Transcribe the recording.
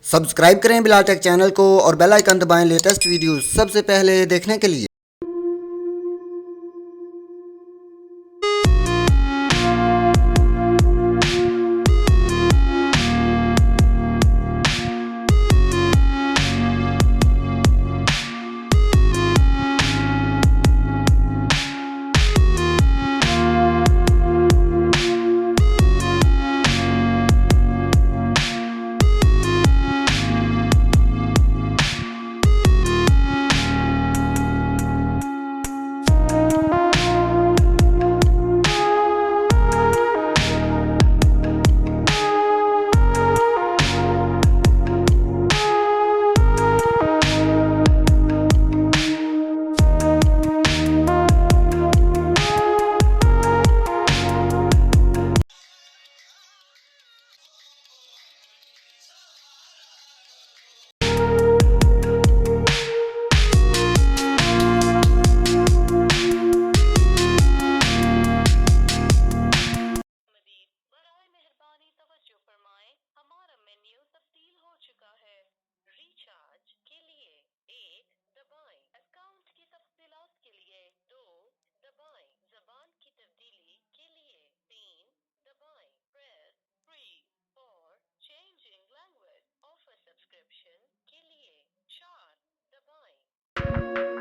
Subscribe करें Bilal take channel को और बेल आइकन दबाएं लेटेस्ट वीडियो सबसे पहले देखने के लिए। हमारा मेन्यू तब्दील हो चुका है। रिचार्ज के लिए 1 दबाएं, अकाउंट की तफसीलात के लिए 2 दबाएं, जबान की तब्दीली के लिए 3 दबाएं, press 3 for changing language, offer subscription के लिए 4 दबाएं।